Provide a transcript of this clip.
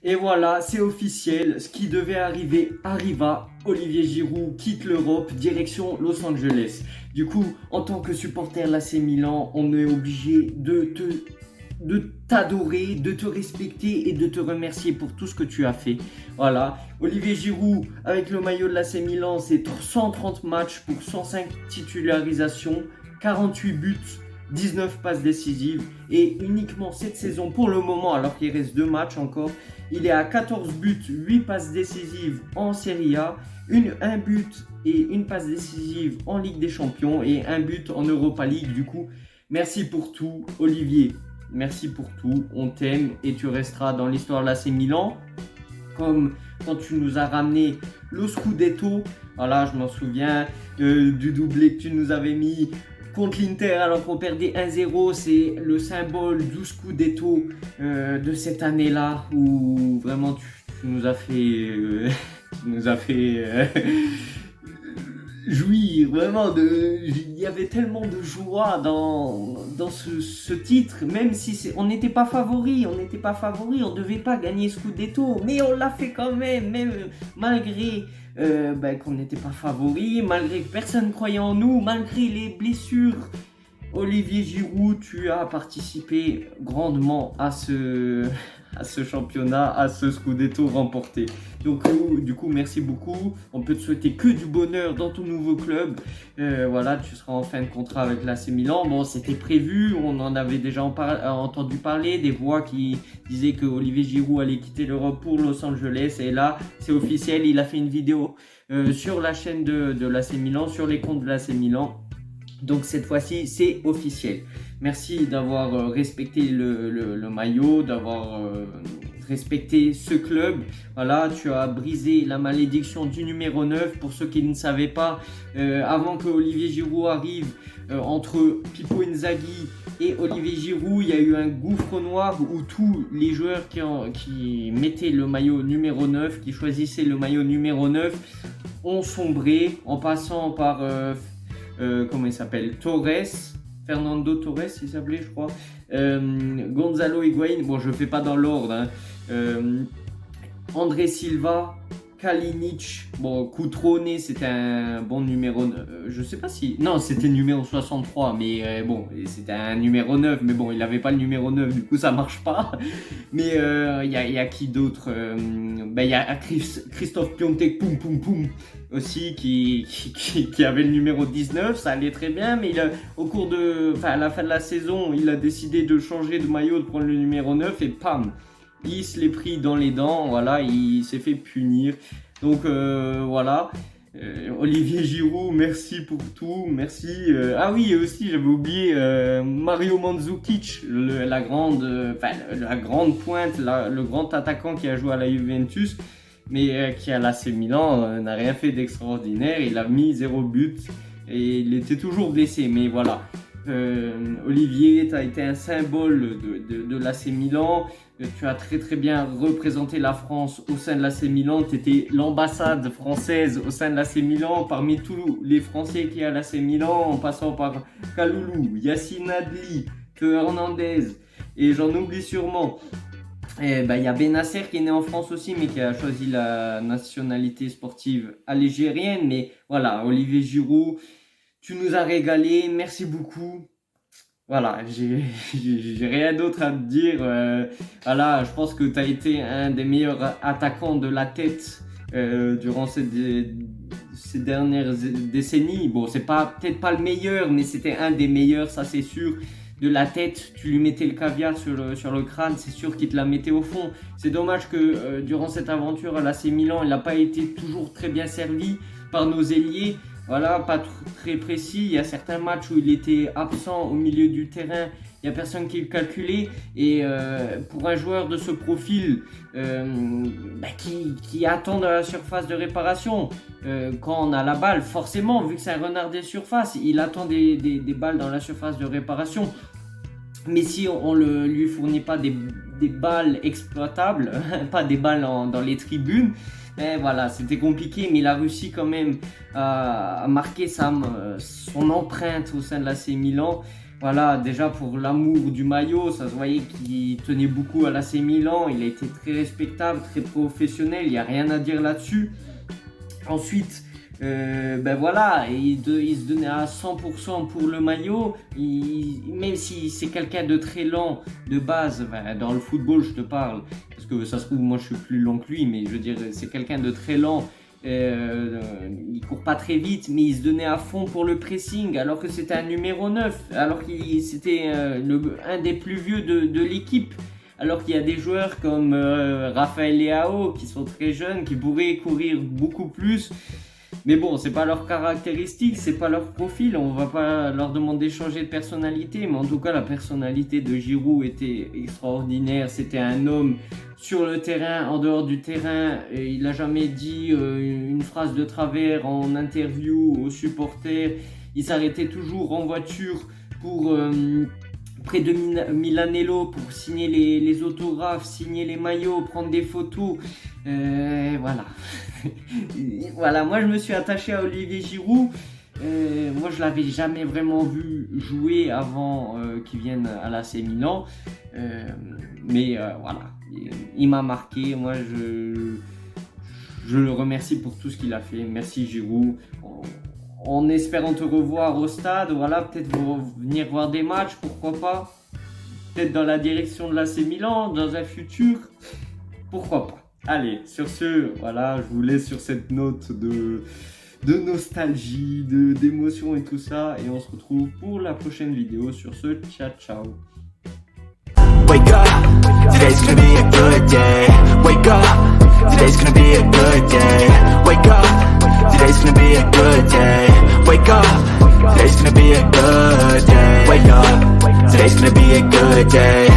Et voilà, c'est officiel, ce qui devait arriver arriva. Olivier Giroud quitte l'Europe, direction Los Angeles. Du coup, en tant que supporter l'AC Milan, on est obligé de t'adorer, de te respecter et de te remercier pour tout ce que tu as fait. Voilà, Olivier Giroud avec le maillot de l'AC Milan, c'est 130 matchs pour 105 titularisations, 48 buts, 19 passes décisives et uniquement cette saison pour le moment, alors qu'il reste 2 matchs encore, il est à 14 buts, 8 passes décisives en Serie A, un but et une passe décisive en Ligue des Champions et un but en Europa League. Du coup, merci pour tout, Olivier. Merci pour tout. On t'aime et tu resteras dans l'histoire de l'AC Milan. Comme quand tu nous as ramené le Scudetto. Voilà, je m'en souviens du doublé que tu nous avais mis contre l'Inter alors qu'on perdait 1-0. C'est le symbole du Scudetto de cette année-là où vraiment tu nous as fait jouir, vraiment. Il y avait tellement de joie dans ce titre, même si on n'était pas favori, on ne devait pas gagner Scudetto, mais on l'a fait quand même malgré qu'on n'était pas favori, malgré que personne croyait en nous, malgré les blessures. Olivier Giroud, tu as participé grandement à ce championnat, à ce Scudetto remporté. Donc, du coup, merci beaucoup. On peut te souhaiter que du bonheur dans ton nouveau club. Voilà, tu seras en fin de contrat avec l'AC Milan. Bon, c'était prévu, on en avait déjà entendu parler, des voix qui disaient que Olivier Giroud allait quitter l'Europe pour Los Angeles. Et là, c'est officiel, il a fait une vidéo sur la chaîne de l'AC Milan, sur les comptes de l'AC Milan. Donc cette fois-ci, c'est officiel. Merci d'avoir respecté le maillot, d'avoir respecté ce club. Voilà, tu as brisé la malédiction du numéro 9. Pour ceux qui ne savaient pas, avant que Olivier Giroud arrive, entre Pippo Inzaghi et Olivier Giroud, il y a eu un gouffre noir où tous les joueurs qui mettaient le maillot numéro 9, qui choisissaient le maillot numéro 9, ont sombré en passant par... comment il s'appelle, Fernando Torres, il s'appelait, je crois, Gonzalo Higuaín, bon, je ne fais pas dans l'ordre, hein. André Silva, Kalinic, bon, Cutrone, c'était un bon numéro, je sais pas si, non, c'était numéro 63, mais bon, c'était un numéro 9, mais bon, il n'avait pas le numéro 9, du coup, ça marche pas. Mais il y a qui d'autre, il y a Christophe Piontek, poum poum poum, aussi, qui avait le numéro 19, ça allait très bien, mais à la fin de la saison, il a décidé de changer de maillot, de prendre le numéro 9, et pam, il se l'est pris dans les dents, voilà, il s'est fait punir. Donc voilà, Olivier Giroud, merci pour tout, merci. Ah oui, aussi j'avais oublié Mario Mandzukic, la grande pointe, le grand attaquant qui a joué à la Juventus, mais qui à l'AC Milan n'a rien fait d'extraordinaire. Il a mis 0 but et il était toujours blessé, mais voilà. Olivier, tu as été un symbole de l'AC Milan. Tu as très très bien représenté la France au sein de l'AC Milan. Tu étais l'ambassade française au sein de l'AC Milan. Parmi tous les Français qui y a à l'AC Milan, en passant par Kaloulou, Yacine Adli, Théo Hernandez, et j'en oublie sûrement. Il y a Benasser qui est né en France aussi, mais qui a choisi la nationalité sportive algérienne. Mais voilà, Olivier Giroud, tu nous as régalé, merci beaucoup. Voilà, j'ai rien d'autre à te dire. Voilà, je pense que tu as été un des meilleurs attaquants de la tête durant ces dernières décennies. Bon, c'est peut-être pas le meilleur, mais c'était un des meilleurs, ça c'est sûr. De la tête, tu lui mettais le caviar sur le crâne, c'est sûr qu'il te la mettait au fond. C'est dommage que durant cette aventure à l'AC Milan, il n'a pas été toujours très bien servi par nos ailiers. Voilà, pas très précis. Il y a certains matchs où il était absent au milieu du terrain. Il n'y a personne qui le calculait. Et pour un joueur de ce profil qui attend dans la surface de réparation, quand on a la balle, forcément, vu que c'est un renard des surfaces, il attend des balles dans la surface de réparation. Mais si on ne lui fournit pas des balles exploitables, pas des balles dans les tribunes, voilà, c'était compliqué, mais il a réussi quand même à marquer son empreinte au sein de l'AC Milan. voilà, déjà pour l'amour du maillot, ça se voyait qu'il tenait beaucoup à l'AC Milan, il a été très respectable, très professionnel, il n'y a rien à dire là-dessus. Ensuite, ben voilà, il se donnait à 100% pour le maillot, même si c'est quelqu'un de très lent de base, ben, dans le football je te parle, parce que ça se trouve moi je suis plus lent que lui, mais je veux dire c'est quelqu'un de très lent. Il court pas très vite, mais il se donnait à fond pour le pressing, alors que c'était un numéro 9, alors qu'il c'était un des plus vieux de l'équipe, alors qu'il y a des joueurs comme Rafael Leao qui sont très jeunes, qui pourraient courir beaucoup plus. Mais bon, c'est pas leur caractéristique, c'est pas leur profil, on va pas leur demander de changer de personnalité, mais en tout cas la personnalité de Giroud était extraordinaire, c'était un homme sur le terrain, en dehors du terrain, et il n'a jamais dit une phrase de travers en interview aux supporters, il s'arrêtait toujours en voiture pour... près de Milanello pour signer les autographes, signer les maillots, prendre des photos, voilà. Voilà, moi je me suis attaché à Olivier Giroud. Moi je l'avais jamais vraiment vu jouer avant qu'il vienne à l'AC Milan, mais voilà, il m'a marqué. Moi je le remercie pour tout ce qu'il a fait. Merci Giroud. En espérant te revoir au stade, voilà, peut-être venir voir des matchs, pourquoi pas. Peut-être dans la direction de l'AC Milan, dans un futur, pourquoi pas. Allez, sur ce, voilà, je vous laisse sur cette note de nostalgie, d'émotion et tout ça, et on se retrouve pour la prochaine vidéo. Sur ce, ciao ciao. Wake up, today's gonna be a good day. Wake up, today's gonna be a good day. Wake up, today's gonna be a good day. Wake up, today's gonna be a good day. Wake up, today's gonna be a good day.